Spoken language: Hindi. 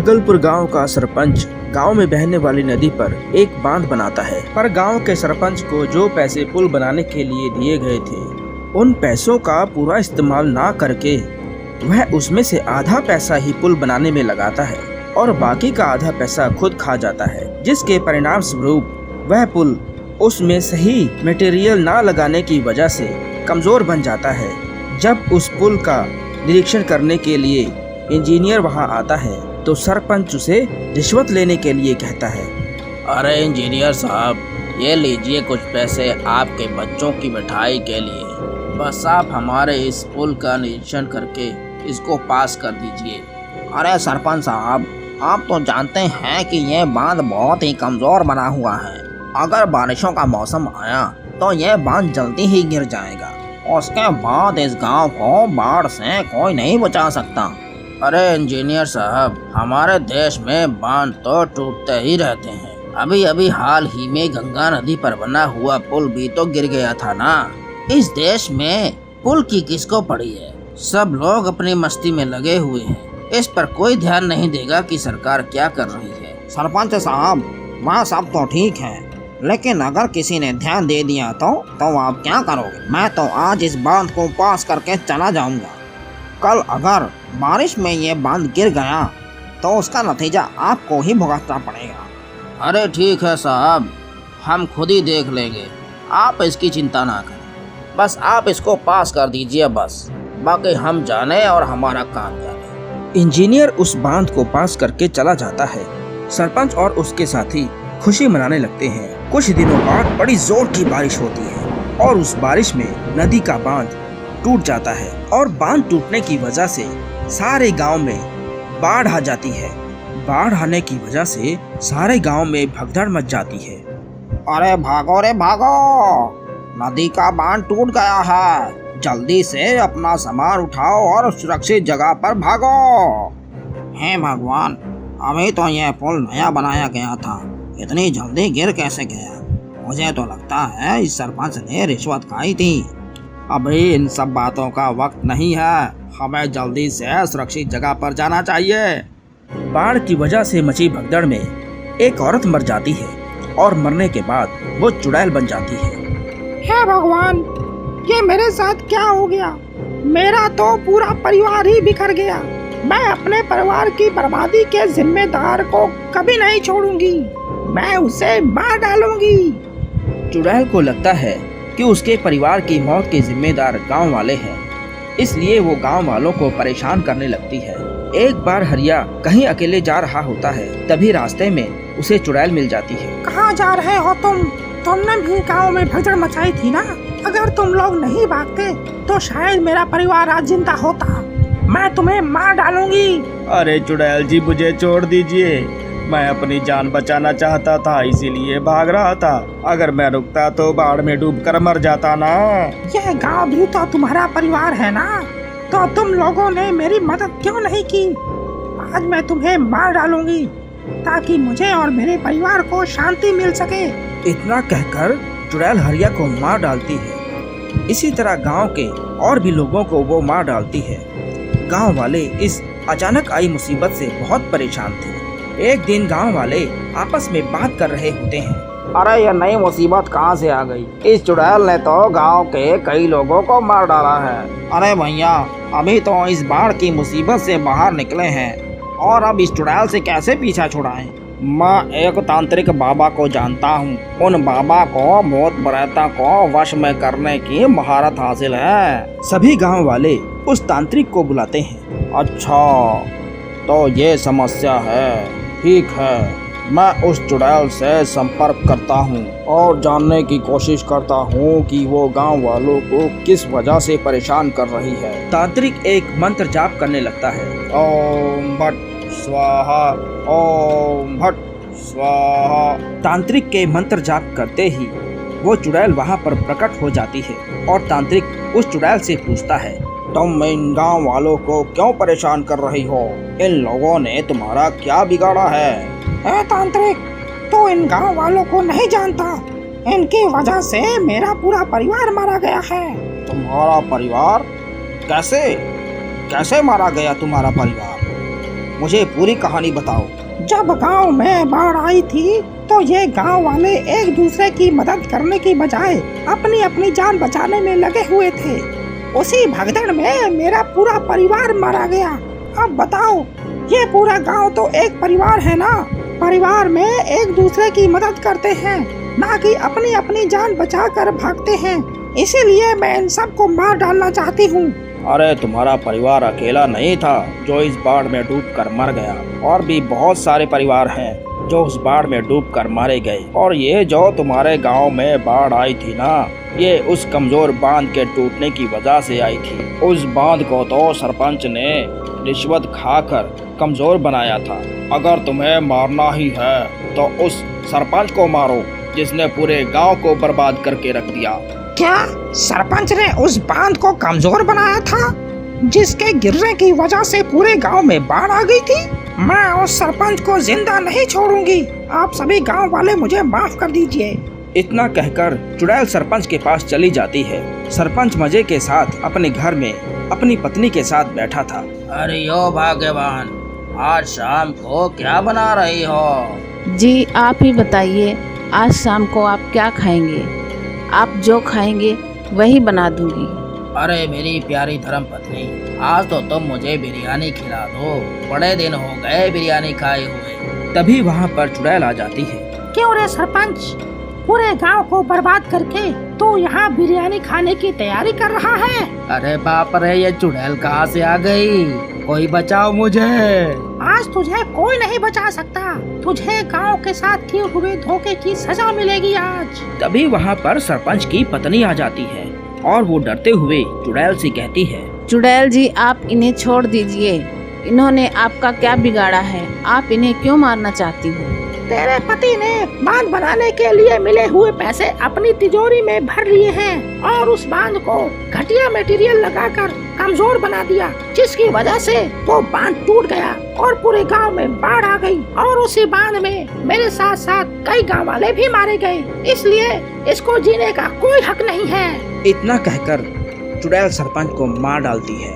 भागलपुर गांव का सरपंच गांव में बहने वाली नदी पर एक बांध बनाता है, पर गांव के सरपंच को जो पैसे पुल बनाने के लिए दिए गए थे उन पैसों का पूरा इस्तेमाल ना करके वह उसमें से आधा पैसा ही पुल बनाने में लगाता है और बाकी का आधा पैसा खुद खा जाता है, जिसके परिणाम स्वरूप वह पुल उसमें सही मटेरियल ना लगाने की वजह से कमजोर बन जाता है। जब उस पुल का निरीक्षण करने के लिए इंजीनियर वहां आता है तो सरपंच उसे रिश्वत लेने के लिए कहता है। अरे इंजीनियर साहब, ये लीजिए कुछ पैसे आपके बच्चों की मिठाई के लिए, बस आप हमारे इस पुल का निरीक्षण करके इसको पास कर दीजिए। अरे सरपंच साहब, आप तो जानते हैं कि ये बांध बहुत ही कमजोर बना हुआ है। अगर बारिशों का मौसम आया तो ये बांध जल्दी ही गिर जाएगा। उसके बाद इस गांव को बाढ़ से कोई नहीं बचा सकता। अरे इंजीनियर साहब, हमारे देश में बांध तो टूटते ही रहते हैं। अभी अभी हाल ही में गंगा नदी पर बना हुआ पुल भी तो गिर गया था ना। इस देश में पुल की किसको पड़ी है? सब लोग अपनी मस्ती में लगे हुए हैं। इस पर कोई ध्यान नहीं देगा कि सरकार क्या कर रही है। सरपंच साहब, वह सब तो ठीक है, लेकिन अगर किसी ने ध्यान दे दिया तो आप क्या करोगे? मैं तो आज इस बांध को पास करके चला जाऊंगा। कल अगर बारिश में ये बांध गिर गया तो उसका नतीजा आपको ही भुगतना पड़ेगा। अरे ठीक है साहब, हम खुद ही देख लेंगे, आप इसकी चिंता ना करें। बस आप इसको पास कर दीजिए, बस बाकी हम जाने और हमारा काम जाने। इंजीनियर उस बांध को पास करके चला जाता है। सरपंच और उसके साथी खुशी मनाने लगते हैं। कुछ दिनों बाद बड़ी जोर की बारिश होती है और उस बारिश में नदी का बांध टूट जाता है और बांध टूटने की वजह से सारे गांव में बाढ़ आ जाती है। बाढ़ आने की वजह से सारे गांव में भगदड़ मच जाती है। अरे भागो रे भागो, नदी का बांध टूट गया है। जल्दी से अपना सामान उठाओ और सुरक्षित जगह पर भागो। हे भगवान, अभी तो यह पुल नया बनाया गया था, इतनी जल्दी गिर कैसे गया? मुझे तो लगता है इस सरपंच ने रिश्वत खाई थी। अभी इन सब बातों का वक्त नहीं है, हमें जल्दी से सुरक्षित जगह पर जाना चाहिए। बाढ़ की वजह से मची भगदड़ में एक औरत मर जाती है और मरने के बाद वो चुड़ैल बन जाती है। हे भगवान, ये मेरे साथ क्या हो गया? मेरा तो पूरा परिवार ही बिखर गया। मैं अपने परिवार की बर्बादी के जिम्मेदार को कभी नहीं छोड़ूंगी। मैं उसे मार डालूंगी। चुड़ैल को लगता है कि उसके परिवार की मौत के जिम्मेदार गांव वाले हैं, इसलिए वो गांव वालों को परेशान करने लगती है। एक बार हरिया कहीं अकेले जा रहा होता है, तभी रास्ते में उसे चुड़ैल मिल जाती है। कहाँ जा रहे हो तुम? तुमने भी गांव में भगदड़ मचाई थी ना? अगर तुम लोग नहीं भागते तो शायद मेरा परिवार आज जिंदा होता। मैं तुम्हें मार डालूंगी। अरे चुड़ैल जी, मुझे छोड़ दीजिए, मैं अपनी जान बचाना चाहता था, इसीलिए भाग रहा था। अगर मैं रुकता तो बाढ़ में डूबकर मर जाता ना। यह गांव भी तो तुम्हारा परिवार है ना, तो तुम लोगों ने मेरी मदद क्यों नहीं की? आज मैं तुम्हें मार डालूंगी ताकि मुझे और मेरे परिवार को शांति मिल सके। इतना कहकर चुड़ैल हरिया को मार डालती है। इसी तरह गांव के और भी लोगों को वो मार डालती है। गांव वाले इस अचानक आई मुसीबत से बहुत परेशान थे। एक दिन गांव वाले आपस में बात कर रहे होते हैं। अरे ये नई मुसीबत कहाँ से आ गई? इस चुड़ैल ने तो गांव के कई लोगों को मार डाला है। अरे भैया, अभी तो इस बाढ़ की मुसीबत से बाहर निकले हैं और अब इस चुड़ैल से कैसे पीछा छुड़ाएं? मैं एक तांत्रिक बाबा को जानता हूँ। उन बाबा को भूत प्रेतों को वश में करने की महारत हासिल है। सभी गांव वाले उस तांत्रिक को बुलाते हैं। अच्छा, तो ये समस्या है। ठीक है, मैं उस चुड़ैल से संपर्क करता हूँ और जानने की कोशिश करता हूँ कि वो गांव वालों को किस वजह से परेशान कर रही है। तांत्रिक एक मंत्र जाप करने लगता है। ओम भट स्वाहा, ओम भट स्वाहा। तांत्रिक के मंत्र जाप करते ही वो चुड़ैल वहाँ पर प्रकट हो जाती है और तांत्रिक उस चुड़ैल से पूछता है, तुम इन गांव वालों को क्यों परेशान कर रही हो? इन लोगों ने तुम्हारा क्या बिगाड़ा है? तांत्रिक, तो इन गांव वालों को नहीं जानता। इनकी वजह से मेरा पूरा परिवार मारा गया है। तुम्हारा परिवार? कैसे कैसे मारा गया तुम्हारा परिवार? मुझे पूरी कहानी बताओ। जब गांव में बाढ़ आई थी तो ये गांव वाले एक दूसरे की मदद करने की बजाय अपनी अपनी जान बचाने में लगे हुए थे। उसी भगदड़ में मेरा पूरा परिवार मारा गया। अब बताओ, ये पूरा गांव तो एक परिवार है ना। परिवार में एक दूसरे की मदद करते हैं, ना कि अपनी अपनी जान बचा कर भागते हैं। इसीलिए मैं इन सबको मार डालना चाहती हूँ। अरे तुम्हारा परिवार अकेला नहीं था जो इस बाढ़ में डूबकर मर गया, और भी बहुत सारे परिवार हैं जो उस बाढ़ में डूबकर मारे गए। और ये जो तुम्हारे गांव में बाढ़ आई थी ना, ये उस कमजोर बांध के टूटने की वजह से आई थी। उस बांध को तो सरपंच ने रिश्वत खाकर कमजोर बनाया था। अगर तुम्हें मारना ही है तो उस सरपंच को मारो जिसने पूरे गांव को बर्बाद करके रख दिया। क्या सरपंच ने उस बांध को कमजोर बनाया था जिसके गिरने की वजह से पूरे गांव में बाढ़ आ गई थी? मैं उस सरपंच को जिंदा नहीं छोड़ूंगी। आप सभी गांव वाले मुझे माफ कर दीजिए। इतना कहकर चुड़ैल सरपंच के पास चली जाती है। सरपंच मजे के साथ अपने घर में अपनी पत्नी के साथ बैठा था। अरे ओ भाग्यवान, आज शाम को क्या बना रही हो? जी आप ही बताइए, आज शाम को आप क्या खाएंगे? आप जो खाएंगे वही बना दूंगी। अरे मेरी प्यारी धर्म पत्नी, आज तो तुम मुझे बिरयानी खिला दो। बड़े दिन हो गए बिरयानी खाए हुए। तभी वहाँ पर चुड़ैल आ जाती है। क्यों रे सरपंच, पूरे गांव को बर्बाद करके तू यहाँ बिरयानी खाने की तैयारी कर रहा है? अरे बाप रे, ये चुड़ैल कहाँ से आ गई? कोई बचाओ मुझे। आज तुझे कोई नहीं बचा सकता। तुझे गांव के साथ किए हुए धोखे की सजा मिलेगी आज। तभी वहाँ पर सरपंच की पत्नी आ जाती है और वो डरते हुए चुड़ैल से कहती है, चुड़ैल जी आप इन्हें छोड़ दीजिए। इन्होंने आपका क्या बिगाड़ा है? आप इन्हें क्यों मारना चाहती हो? तेरे पति ने बांध बनाने के लिए मिले हुए पैसे अपनी तिजोरी में भर लिए हैं और उस बांध को घटिया मटेरियल लगाकर कमजोर बना दिया, जिसकी वजह से वो बांध टूट गया और पूरे गांव में बाढ़ आ गई। और उसी बांध में मेरे साथ साथ कई गांव वाले भी मारे गए। इसलिए इसको जीने का कोई हक नहीं है। इतना कहकर चुड़ैल सरपंच को मार डालती है।